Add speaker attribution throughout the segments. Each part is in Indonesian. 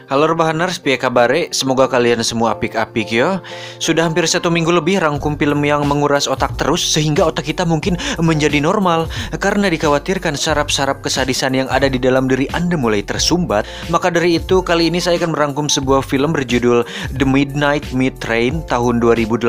Speaker 1: Halo Rebahaners, piye kabare? Semoga kalian semua apik-apik ya. Sudah hampir 1 minggu lebih rangkum film yang menguras otak terus sehingga otak kita mungkin menjadi normal. Karena dikhawatirkan saraf-saraf kesadisan yang ada di dalam diri Anda mulai tersumbat. Maka dari itu kali ini saya akan merangkum sebuah film berjudul The Midnight Meat Train tahun 2008.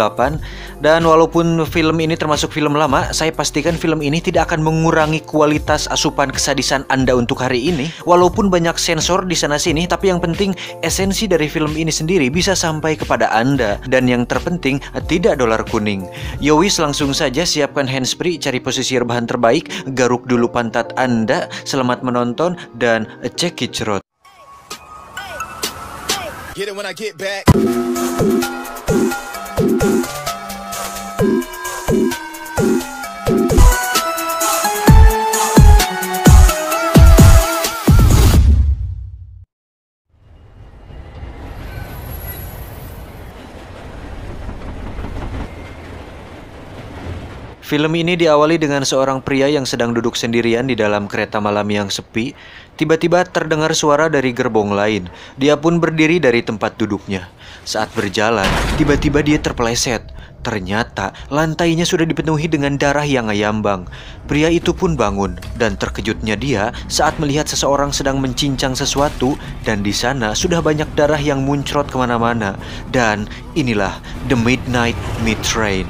Speaker 1: Dan walaupun film ini termasuk film lama, saya pastikan film ini tidak akan mengurangi kualitas asupan kesadisan Anda untuk hari ini. Walaupun banyak sensor di sana-sini, tapi yang penting esensi dari film ini sendiri bisa sampai kepada Anda. Dan yang terpenting, tidak dolar kuning. Yowis, langsung saja siapkan handsfree, cari posisi rebahan terbaik, garuk dulu pantat Anda. Selamat menonton dan check it out. Get it when I get back. Film ini diawali dengan seorang pria yang sedang duduk sendirian di dalam kereta malam yang sepi. Tiba-tiba terdengar suara dari gerbong lain. Dia pun berdiri dari tempat duduknya. Saat berjalan, tiba-tiba dia terpeleset. Ternyata lantainya sudah dipenuhi dengan darah yang ngayambang. Pria itu pun bangun, dan terkejutnya dia saat melihat seseorang sedang mencincang sesuatu, dan di sana sudah banyak darah yang muncrat kemana-mana. Dan inilah The Midnight Meat Train.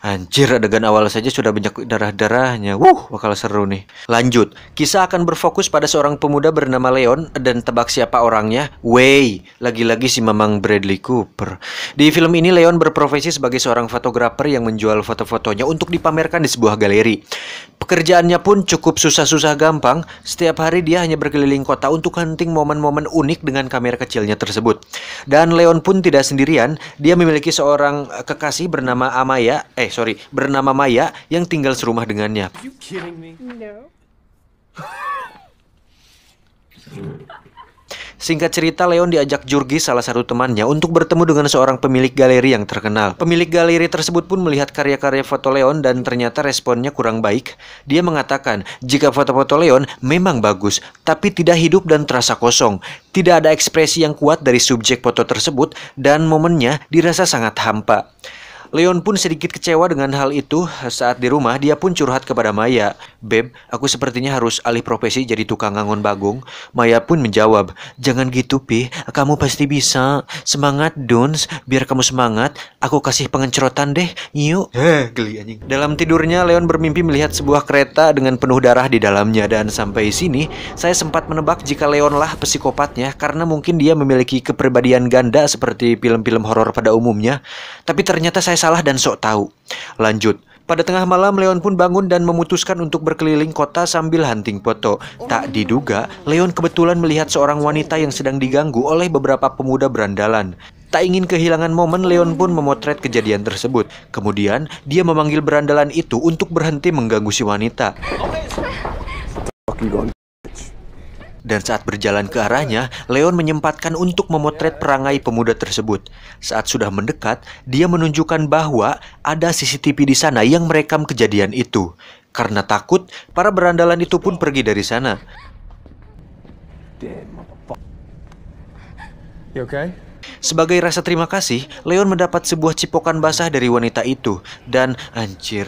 Speaker 1: Anjir, adegan awal saja sudah banyak darah-darahnya. Bakal seru nih. Lanjut, kisah akan berfokus pada seorang pemuda bernama Leon. Dan tebak siapa orangnya? Wey, lagi-lagi si Mamang Bradley Cooper. Di film ini Leon berprofesi sebagai seorang fotografer yang menjual foto-fotonya untuk dipamerkan di sebuah galeri. Pekerjaannya pun cukup susah-susah gampang. Setiap hari dia hanya berkeliling kota untuk hunting momen-momen unik dengan kamera kecilnya tersebut. Dan Leon pun tidak sendirian. Dia memiliki seorang kekasih bernama Maya yang tinggal serumah dengannya.
Speaker 2: You kidding me?
Speaker 3: No.
Speaker 1: Singkat cerita, Leon diajak Jurgis, salah satu temannya, untuk bertemu dengan seorang pemilik galeri yang terkenal. Pemilik galeri tersebut pun melihat karya-karya foto Leon dan ternyata responnya kurang baik. Dia mengatakan jika foto-foto Leon memang bagus, tapi tidak hidup dan terasa kosong. Tidak ada ekspresi yang kuat dari subjek foto tersebut dan momennya dirasa sangat hampa. Leon pun sedikit kecewa dengan hal itu. Saat di rumah, dia pun curhat kepada Maya. Beb, aku sepertinya harus alih profesi jadi tukang ngangon bagong. Maya pun menjawab, jangan gitu Pi, kamu pasti bisa. Semangat Duns, biar kamu semangat, aku kasih pengencerotan deh, yuk. Geli anjing. Dalam tidurnya, Leon bermimpi melihat sebuah kereta dengan penuh darah di dalamnya. Dan sampai sini, saya sempat menebak jika Leon lah psikopatnya, karena mungkin dia memiliki kepribadian ganda seperti film-film horor pada umumnya. Tapi ternyata saya salah dan sok tahu. Lanjut. Pada tengah malam, Leon pun bangun dan memutuskan untuk berkeliling kota sambil hunting foto. Tak diduga, Leon kebetulan melihat seorang wanita yang sedang diganggu oleh beberapa pemuda berandalan. Tak ingin kehilangan momen, Leon pun memotret kejadian tersebut. Kemudian, dia memanggil berandalan itu untuk berhenti mengganggu si wanita. Dan saat berjalan ke arahnya, Leon menyempatkan untuk memotret perangai pemuda tersebut. Saat sudah mendekat, dia menunjukkan bahwa ada CCTV di sana yang merekam kejadian itu. Karena takut, para berandalan itu pun pergi dari sana.
Speaker 2: You okay?
Speaker 1: Sebagai rasa terima kasih, Leon mendapat sebuah cipokan basah dari wanita itu. Dan anjir,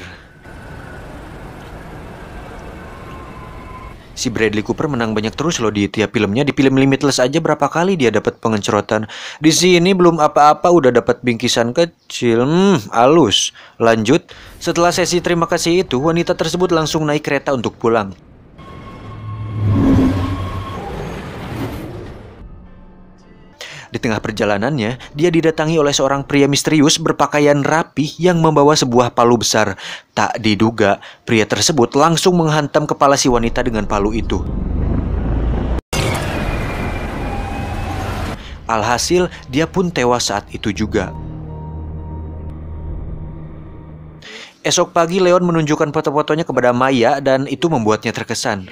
Speaker 1: si Bradley Cooper menang banyak terus loh di tiap filmnya. Di film Limitless aja berapa kali dia dapat pengencerotan. Di sini belum apa-apa udah dapat bingkisan kecil. Halus. Lanjut. Setelah sesi terima kasih itu, wanita tersebut langsung naik kereta untuk pulang. Di tengah perjalanannya, dia didatangi oleh seorang pria misterius berpakaian rapi yang membawa sebuah palu besar. Tak diduga, pria tersebut langsung menghantam kepala si wanita dengan palu itu. Alhasil, dia pun tewas saat itu juga. Esok pagi, Leon menunjukkan foto-fotonya kepada Maya dan itu membuatnya terkesan.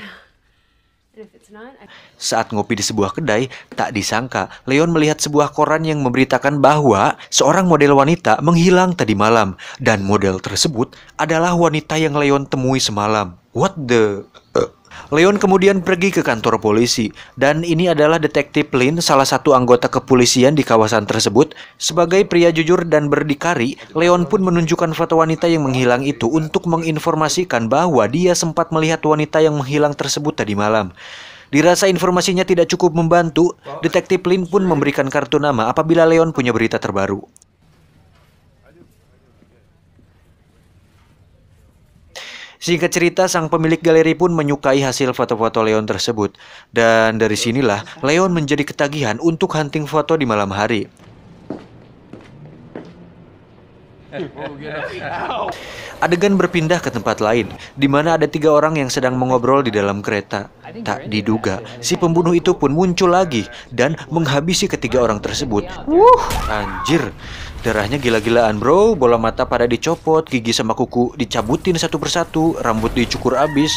Speaker 1: Saat ngopi di sebuah kedai, tak disangka Leon melihat sebuah koran yang memberitakan bahwa seorang model wanita menghilang tadi malam. Dan model tersebut adalah wanita yang Leon temui semalam. What the... Leon kemudian pergi ke kantor polisi, dan ini adalah detektif Lin, salah satu anggota kepolisian di kawasan tersebut. Sebagai pria jujur dan berdikari, Leon pun menunjukkan foto wanita yang menghilang itu untuk menginformasikan bahwa dia sempat melihat wanita yang menghilang tersebut tadi malam. Dirasa informasinya tidak cukup membantu, detektif Lin pun memberikan kartu nama apabila Leon punya berita terbaru. Singkat cerita, sang pemilik galeri pun menyukai hasil foto-foto Leon tersebut. Dan dari sinilah, Leon menjadi ketagihan untuk hunting foto di malam hari. Adegan berpindah ke tempat lain, di mana ada 3 orang yang sedang mengobrol di dalam kereta. Tak diduga, si pembunuh itu pun muncul lagi dan menghabisi ketiga orang tersebut. Anjir, darahnya gila-gilaan bro, bola mata pada dicopot, gigi sama kuku dicabutin satu persatu, rambut dicukur abis.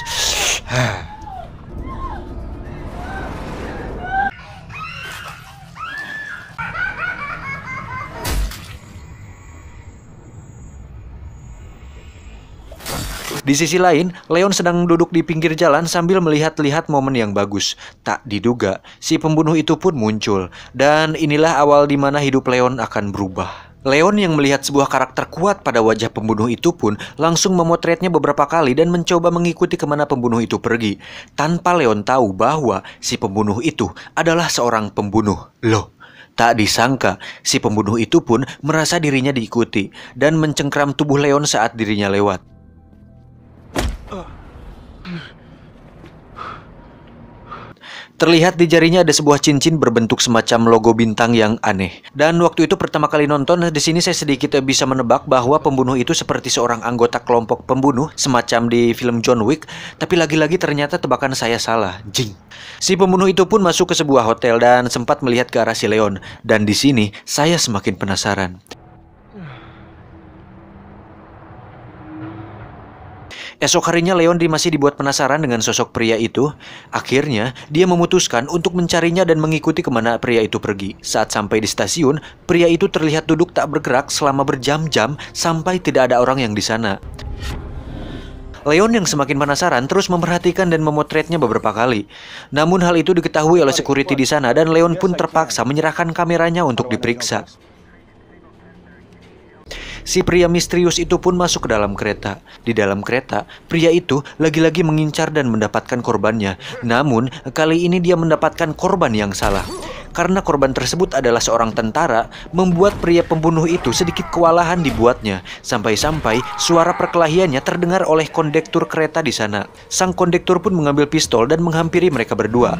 Speaker 1: Di sisi lain, Leon sedang duduk di pinggir jalan sambil melihat-lihat momen yang bagus. Tak diduga, si pembunuh itu pun muncul. Dan inilah awal di mana hidup Leon akan berubah. Leon yang melihat sebuah karakter kuat pada wajah pembunuh itu pun langsung memotretnya beberapa kali dan mencoba mengikuti kemana pembunuh itu pergi. Tanpa Leon tahu bahwa si pembunuh itu adalah seorang pembunuh. Loh, tak disangka, si pembunuh itu pun merasa dirinya diikuti dan mencengkram tubuh Leon saat dirinya lewat. Terlihat di jarinya ada sebuah cincin berbentuk semacam logo bintang yang aneh. Dan waktu itu pertama kali nonton, di sini saya sedikit bisa menebak bahwa pembunuh itu seperti seorang anggota kelompok pembunuh semacam di film John Wick. Tapi lagi-lagi ternyata tebakan saya salah. Jing. Si pembunuh itu pun masuk ke sebuah hotel dan sempat melihat ke arah si Leon. Dan di sini saya semakin penasaran. Esok harinya Leon masih dibuat penasaran dengan sosok pria itu. Akhirnya, dia memutuskan untuk mencarinya dan mengikuti kemana pria itu pergi. Saat sampai di stasiun, pria itu terlihat duduk tak bergerak selama berjam-jam sampai tidak ada orang yang di sana. Leon yang semakin penasaran terus memperhatikan dan memotretnya beberapa kali. Namun hal itu diketahui oleh security di sana dan Leon pun terpaksa menyerahkan kameranya untuk diperiksa. Si pria misterius itu pun masuk ke dalam kereta. Di dalam kereta, pria itu lagi-lagi mengincar dan mendapatkan korbannya. Namun, kali ini dia mendapatkan korban yang salah. Karena korban tersebut adalah seorang tentara, membuat pria pembunuh itu sedikit kewalahan dibuatnya. Sampai-sampai suara perkelahiannya terdengar oleh kondektur kereta di sana. Sang kondektur pun mengambil pistol dan menghampiri mereka berdua.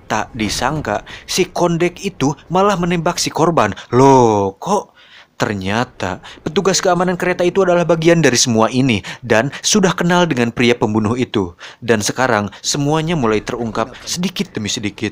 Speaker 1: Tak disangka, si kondek itu malah menembak si korban. Loh, kok ternyata petugas keamanan kereta itu adalah bagian dari semua ini dan sudah kenal dengan pria pembunuh itu. Dan sekarang semuanya mulai terungkap sedikit demi sedikit.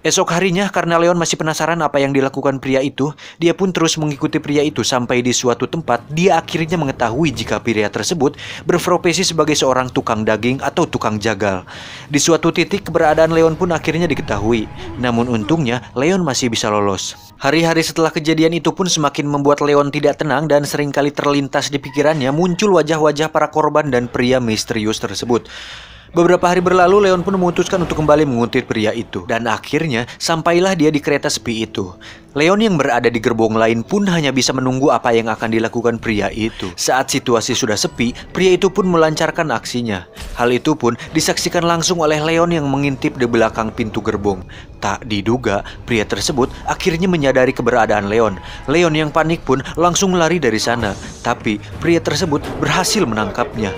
Speaker 1: Esok harinya, karena Leon masih penasaran apa yang dilakukan pria itu, dia pun terus mengikuti pria itu sampai di suatu tempat. Dia akhirnya mengetahui jika pria tersebut berprofesi sebagai seorang tukang daging atau tukang jagal. Di suatu titik, keberadaan Leon pun akhirnya diketahui. Namun untungnya, Leon masih bisa lolos. Hari-hari setelah kejadian itu pun semakin membuat Leon tidak tenang dan seringkali terlintas di pikirannya muncul wajah-wajah para korban dan pria misterius tersebut. Beberapa hari berlalu, Leon pun memutuskan untuk kembali menguntit pria itu. Dan akhirnya, sampailah dia di kereta sepi itu. Leon yang berada di gerbong lain pun hanya bisa menunggu apa yang akan dilakukan pria itu. Saat situasi sudah sepi, pria itu pun melancarkan aksinya. Hal itu pun disaksikan langsung oleh Leon yang mengintip di belakang pintu gerbong. Tak diduga, pria tersebut akhirnya menyadari keberadaan Leon. Leon yang panik pun langsung lari dari sana. Tapi, pria tersebut berhasil menangkapnya.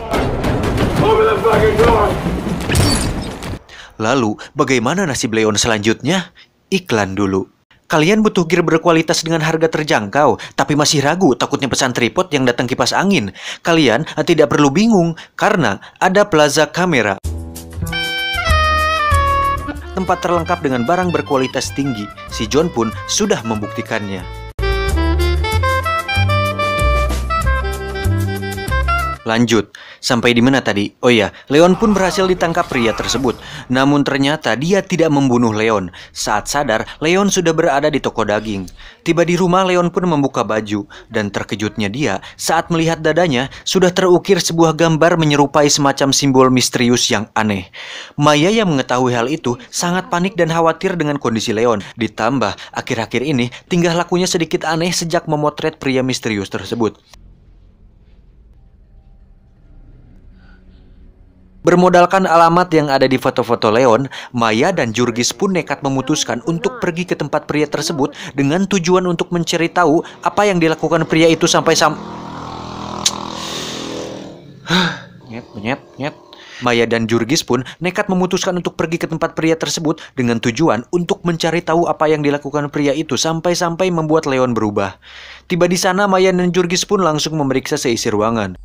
Speaker 1: Lalu, bagaimana nasib Leon selanjutnya? Iklan dulu. Kalian butuh gear berkualitas dengan harga terjangkau, tapi masih ragu takutnya pesan tripod yang datang kipas angin? Kalian tidak perlu bingung, karena ada Plaza Kamera. Tempat terlengkap dengan barang berkualitas tinggi. Si John pun sudah membuktikannya. Lanjut, sampai di mana tadi? Oh ya, Leon pun berhasil ditangkap pria tersebut. Namun ternyata dia tidak membunuh Leon. Saat sadar, Leon sudah berada di toko daging. Tiba di rumah, Leon pun membuka baju. Dan terkejutnya dia saat melihat dadanya sudah terukir sebuah gambar menyerupai semacam simbol misterius yang aneh. Maya yang mengetahui hal itu sangat panik dan khawatir dengan kondisi Leon. Ditambah, akhir-akhir ini tingkah lakunya sedikit aneh sejak memotret pria misterius tersebut. Bermodalkan alamat yang ada di foto-foto Leon, Maya dan Jurgis pun nekat memutuskan untuk pergi ke tempat pria tersebut dengan tujuan untuk mencari tahu apa yang dilakukan pria itu sampai Maya dan Jurgis pun nekat memutuskan untuk pergi ke tempat pria tersebut dengan tujuan untuk mencari tahu apa yang dilakukan pria itu sampai-sampai membuat Leon berubah. Tiba di sana, Maya dan Jurgis pun langsung memeriksa seisi ruangan.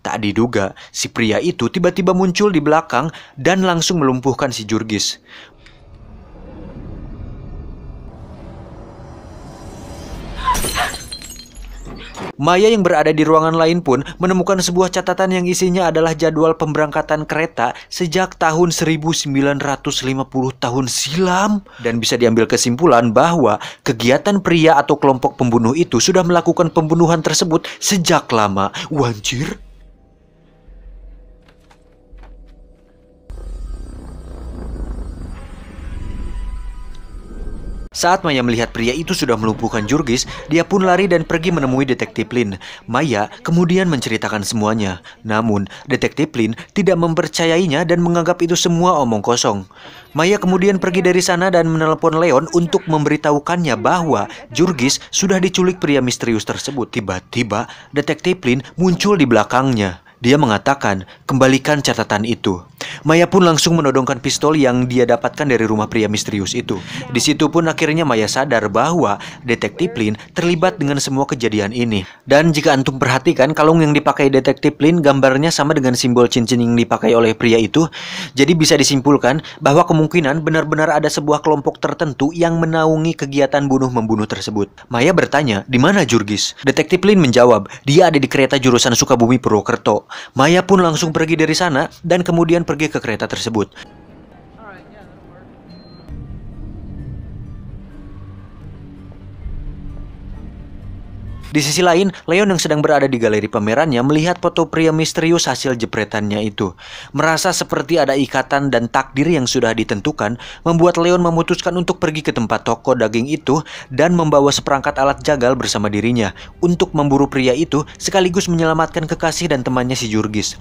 Speaker 1: Tak diduga, si pria itu tiba-tiba muncul di belakang dan langsung melumpuhkan si Jurgis. Maya yang berada di ruangan lain pun menemukan sebuah catatan yang isinya adalah jadwal pemberangkatan kereta sejak tahun 1950 tahun silam. Dan bisa diambil kesimpulan bahwa kegiatan pria atau kelompok pembunuh itu sudah melakukan pembunuhan tersebut sejak lama. Wanjir. Saat Maya melihat pria itu sudah melumpuhkan Jurgis, dia pun lari dan pergi menemui Detektif Lin. Maya kemudian menceritakan semuanya. Namun, Detektif Lin tidak mempercayainya dan menganggap itu semua omong kosong. Maya kemudian pergi dari sana dan menelepon Leon untuk memberitahukannya bahwa Jurgis sudah diculik pria misterius tersebut. Tiba-tiba, Detektif Lin muncul di belakangnya. Dia mengatakan, kembalikan catatan itu. Maya pun langsung menodongkan pistol yang dia dapatkan dari rumah pria misterius itu. Di situ pun akhirnya Maya sadar bahwa Detektif Lin terlibat dengan semua kejadian ini. Dan jika antum perhatikan, kalung yang dipakai Detektif Lin gambarnya sama dengan simbol cincin yang dipakai oleh pria itu. Jadi bisa disimpulkan bahwa kemungkinan benar-benar ada sebuah kelompok tertentu yang menaungi kegiatan bunuh-membunuh tersebut. Maya bertanya, di mana Jurgis? Detektif Lin menjawab, dia ada di kereta jurusan Sukabumi Purwokerto. Maya pun langsung pergi dari sana dan kemudian pergi ke kereta tersebut. Di sisi lain, Leon yang sedang berada di galeri pamerannya melihat foto pria misterius hasil jepretannya itu. Merasa seperti ada ikatan dan takdir yang sudah ditentukan, membuat Leon memutuskan untuk pergi ke tempat toko daging itu dan membawa seperangkat alat jagal bersama dirinya untuk memburu pria itu sekaligus menyelamatkan kekasih dan temannya si Jurgis.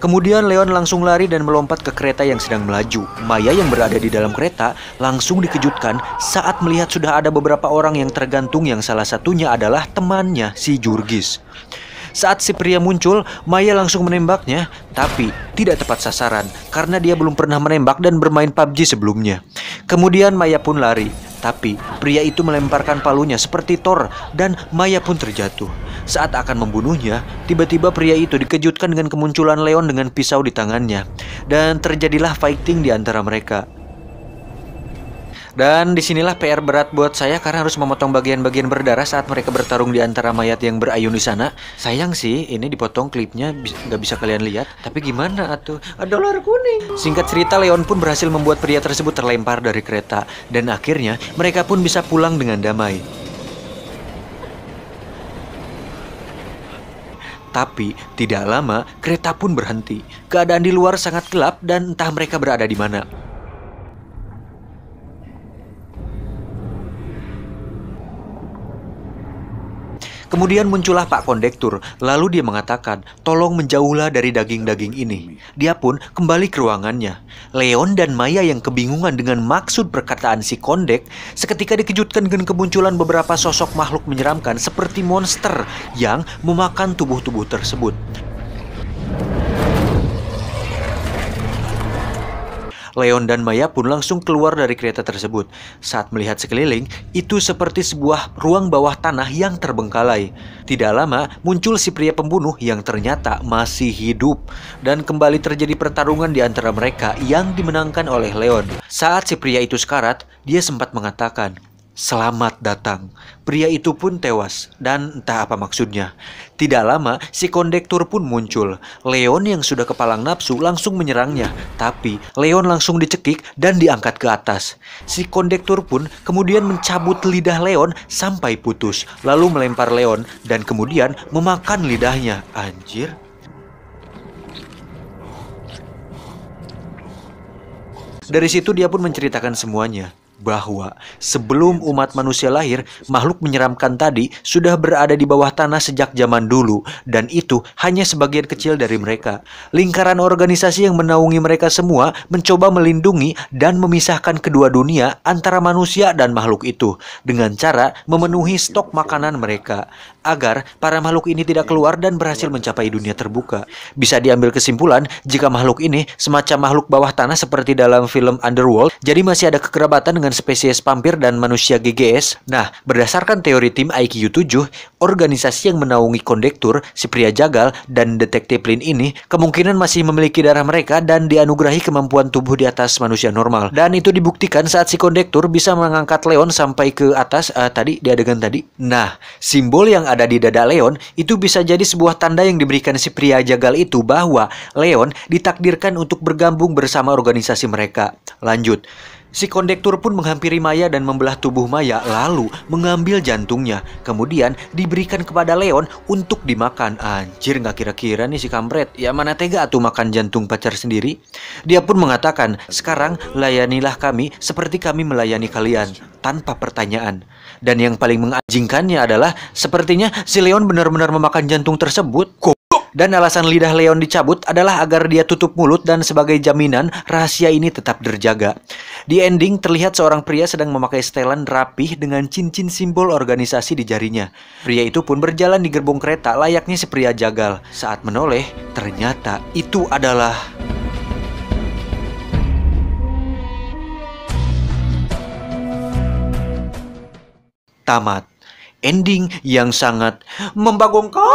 Speaker 1: Kemudian Leon langsung lari dan melompat ke kereta yang sedang melaju. Maya yang berada di dalam kereta langsung dikejutkan saat melihat sudah ada beberapa orang yang tergantung yang salah satunya adalah temannya si Jurgis. Saat si pria muncul, Maya langsung menembaknya, tapi tidak tepat sasaran karena dia belum pernah menembak dan bermain PUBG sebelumnya. Kemudian Maya pun lari, tapi pria itu melemparkan palunya seperti Thor dan Maya pun terjatuh. Saat akan membunuhnya, tiba-tiba pria itu dikejutkan dengan kemunculan Leon dengan pisau di tangannya. Dan terjadilah fighting di antara mereka. Dan disinilah PR berat buat saya karena harus memotong bagian-bagian berdarah saat mereka bertarung di antara mayat yang berayun di sana. Sayang sih, ini dipotong klipnya nggak bisa kalian lihat. Tapi gimana atuh? Ada ular kuning. Singkat cerita, Leon pun berhasil membuat pria tersebut terlempar dari kereta. Dan akhirnya mereka pun bisa pulang dengan damai. Tapi tidak lama kereta pun berhenti. Keadaan di luar sangat gelap dan entah mereka berada di mana. Kemudian muncullah Pak Kondektur, lalu dia mengatakan, tolong menjauhlah dari daging-daging ini. Dia pun kembali ke ruangannya. Leon dan Maya yang kebingungan dengan maksud perkataan si Kondek, seketika dikejutkan dengan kemunculan beberapa sosok makhluk menyeramkan seperti monster yang memakan tubuh-tubuh tersebut. Leon dan Maya pun langsung keluar dari kereta tersebut. Saat melihat sekeliling, itu seperti sebuah ruang bawah tanah yang terbengkalai. Tidak lama, muncul si pria pembunuh yang ternyata masih hidup. Dan kembali terjadi pertarungan di antara mereka yang dimenangkan oleh Leon. Saat si pria itu sekarat, dia sempat mengatakan, "Selamat datang." Pria itu pun tewas, dan entah apa maksudnya. Tidak lama, si Kondektur pun muncul. Leon yang sudah kepalang nafsu langsung menyerangnya, tapi Leon langsung dicekik dan diangkat ke atas. Si Kondektur pun kemudian mencabut lidah Leon sampai putus, lalu melempar Leon dan kemudian memakan lidahnya. Anjir. Dari situ dia pun menceritakan semuanya. Bahwa sebelum umat manusia lahir, makhluk menyeramkan tadi sudah berada di bawah tanah sejak zaman dulu, dan itu hanya sebagian kecil dari mereka. Lingkaran organisasi yang menaungi mereka semua mencoba melindungi dan memisahkan kedua dunia antara manusia dan makhluk itu dengan cara memenuhi stok makanan mereka agar para makhluk ini tidak keluar dan berhasil mencapai dunia terbuka. Bisa diambil kesimpulan jika makhluk ini semacam makhluk bawah tanah seperti dalam film Underworld, jadi masih ada kekerabatan dengan spesies vampir dan manusia GGS. Nah, berdasarkan teori tim IQ 7, organisasi yang menaungi Kondektur, si pria jagal, dan detektif Lin ini kemungkinan masih memiliki darah mereka dan dianugerahi kemampuan tubuh di atas manusia normal. Dan itu dibuktikan saat si Kondektur bisa mengangkat Leon sampai ke atas tadi di adegan tadi. Nah, simbol yang ada di dada Leon itu bisa jadi sebuah tanda yang diberikan si pria jagal itu bahwa Leon ditakdirkan untuk bergabung bersama organisasi mereka. Lanjut. Si Kondektur pun menghampiri Maya dan membelah tubuh Maya, lalu mengambil jantungnya. Kemudian diberikan kepada Leon untuk dimakan. Anjir, nggak kira-kira nih si kampret. Ya mana tega tuh makan jantung pacar sendiri. Dia pun mengatakan, sekarang layanilah kami seperti kami melayani kalian, tanpa pertanyaan. Dan yang paling menganjingkannya adalah, sepertinya si Leon benar-benar memakan jantung tersebut. Dan alasan lidah Leon dicabut adalah agar dia tutup mulut dan sebagai jaminan rahasia ini tetap terjaga. Di ending terlihat seorang pria sedang memakai setelan rapih dengan cincin simbol organisasi di jarinya. Pria itu pun berjalan di gerbong kereta layaknya si pria jagal. Saat menoleh, ternyata itu adalah... tamat. Ending yang sangat membagongkan.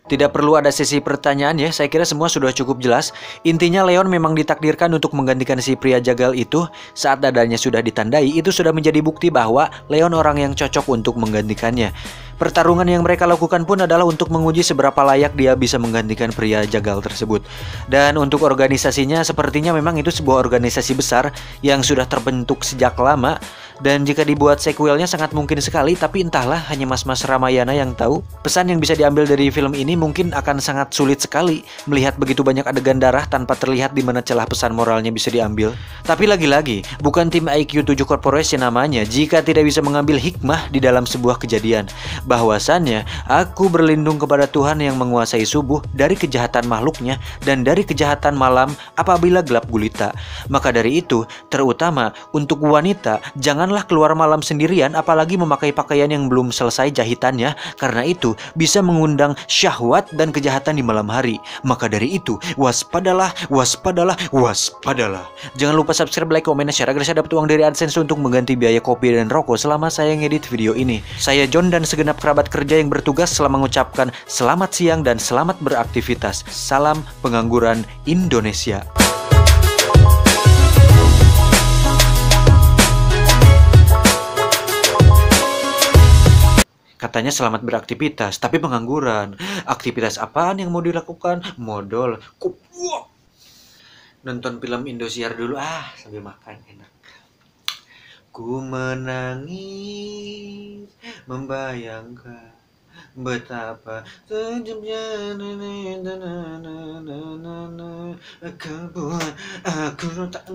Speaker 1: Tidak perlu ada sesi pertanyaan ya, saya kira semua sudah cukup jelas. Intinya Leon memang ditakdirkan untuk menggantikan si pria jagal itu. Saat dadanya sudah ditandai, itu sudah menjadi bukti bahwa Leon orang yang cocok untuk menggantikannya. Pertarungan yang mereka lakukan pun adalah untuk menguji seberapa layak dia bisa menggantikan pria jagal tersebut. Dan untuk organisasinya, sepertinya memang itu sebuah organisasi besar yang sudah terbentuk sejak lama. Dan jika dibuat sequelnya sangat mungkin sekali, tapi entahlah, hanya mas-mas Ramayana yang tahu. Pesan yang bisa diambil dari film ini mungkin akan sangat sulit sekali melihat begitu banyak adegan darah tanpa terlihat di mana celah pesan moralnya bisa diambil. Tapi lagi-lagi, bukan tim IQ 7 Corporation namanya jika tidak bisa mengambil hikmah di dalam sebuah kejadian. Bahwasannya, aku berlindung kepada Tuhan yang menguasai subuh dari kejahatan makhluknya dan dari kejahatan malam apabila gelap gulita. Maka dari itu, terutama untuk wanita, janganlah keluar malam sendirian apalagi memakai pakaian yang belum selesai jahitannya, karena itu bisa mengundang syahwat dan kejahatan di malam hari. Maka dari itu, waspadalah, waspadalah, waspadalah. Jangan lupa subscribe, like, komen, dan share agar saya dapat uang dari AdSense untuk mengganti biaya kopi dan rokok selama saya ngedit video ini. Saya John dan segenap kerabat kerja yang bertugas selalu mengucapkan selamat siang dan selamat beraktivitas. Salam pengangguran Indonesia. Katanya selamat beraktivitas, tapi pengangguran. Aktivitas apaan yang mau dilakukan? Modal. Nonton film Indosiar dulu sambil makan enak. Ku menangis membayangkan betapa tajamnya kau buat aku tak